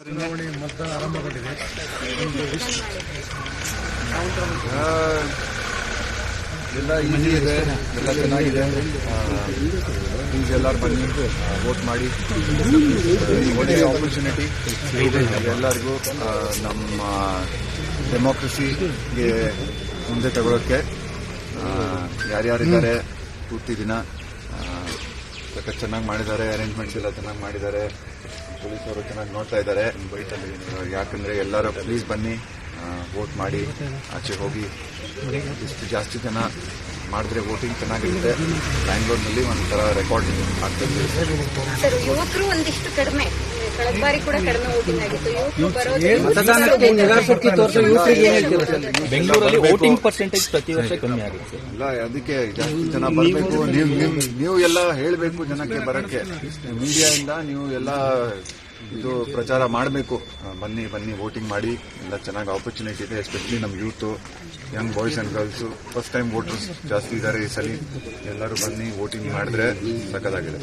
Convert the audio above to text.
ಚುನಾವಣೆ ಮತದಾನ ಆರಂಭಗೊಂಡಿದೆ. ಎಲ್ಲ ಈಸಿ ಇದೆ, ಎಲ್ಲ ಚೆನ್ನಾಗಿದೆ. ಪ್ಲೀಸ್ ಎಲ್ಲರೂ ಬನ್ನಿ, ವೋಟ್ ಮಾಡಿ. ಒಳ್ಳೆಯ ಆಪರ್ಚುನಿಟಿ ಎಲ್ಲರಿಗೂ ನಮ್ಮ ಡೆಮೋಕ್ರಸಿಗೆ ಮುಂದೆ ತಗೊಳ್ಳೋಕ್ಕೆ. ಯಾರ್ಯಾರಿದ್ದಾರೆ ಪೂರ್ತಿ ದಿನ ಚೆನ್ನಾಗಿ ಮಾಡಿದ್ದಾರೆ, ಅರೇಂಜ್ಮೆಂಟ್ಸ್ ಎಲ್ಲ ಚೆನ್ನಾಗಿ ಮಾಡಿದ್ದಾರೆ, ಪೊಲೀಸರು ಚೆನ್ನಾಗಿ ನೋಡ್ತಾ ಇದ್ದಾರೆ. ಯಾಕಂದ್ರೆ ಎಲ್ಲರೂ ಪ್ಲೀಸ್ ಬನ್ನಿ, ವೋಟ್ ಮಾಡಿ, ಆಚೆ ಹೋಗಿ. ಇಷ್ಟು ಜಾಸ್ತಿ ಜನ ಮಾಡಿದ್ರೆ ವೋಟಿಂಗ್ ಚೆನ್ನಾಗಿರುತ್ತೆ. ಬ್ಯಾಂಗ್ಳೂರಿನಲ್ಲಿ ಒಂಥರ ರೆಕಾರ್ಡ್ ಆಗ್ತದೆ. ಸರ್, ಯುವಕರು ಒಂದಿಷ್ಟು ಕಡಿಮೆ, ಕಳೆದ ಬಾರಿ ಕೂಡ ಕಡಿಮೆ ವೋಟಿಂಗ್ ಆಗಿತ್ತು. ಬೆಂಗಳೂರಲ್ಲಿ ವೋಟಿಂಗ್ ಪರ್ಸೆಂಟೇಜ್ ಪ್ರತಿ ವರ್ಷ ಕಮ್ಮಿ ಆಗುತ್ತೆ. ಇಲ್ಲ, ಅದಕ್ಕೆ ಜಾಸ್ತಿ ಜನ ಬರಬೇಕು. ನೀವು ಎಲ್ಲ ಹೇಳಬೇಕು ಜನಕ್ಕೆ ಬರಕ್ಕೆ. ಮೀಡಿಯಾ ಇಂದ ನೀವು ಎಲ್ಲ ಇದು ಪ್ರಚಾರ ಮಾಡಬೇಕು. ಬನ್ನಿ ಬನ್ನಿ, ವೋಟಿಂಗ್ ಮಾಡಿ. ಎಲ್ಲ ಚೆನ್ನಾಗಿ ಆಪರ್ಚುನಿಟಿ ಇದೆ. ಎಸ್ಪೆಷಲಿ ನಮ್ಮ youth, Young boys and girls, first time voters ಜಾಸ್ತಿ ಇದ್ದಾರೆ ಈ ಸಲ. ಎಲ್ಲರೂ ಬನ್ನಿ, ವೋಟಿಂಗ್ ಮಾಡಿದ್ರೆ ಸಕ್ಕತ್ತಾಗಿದೆ.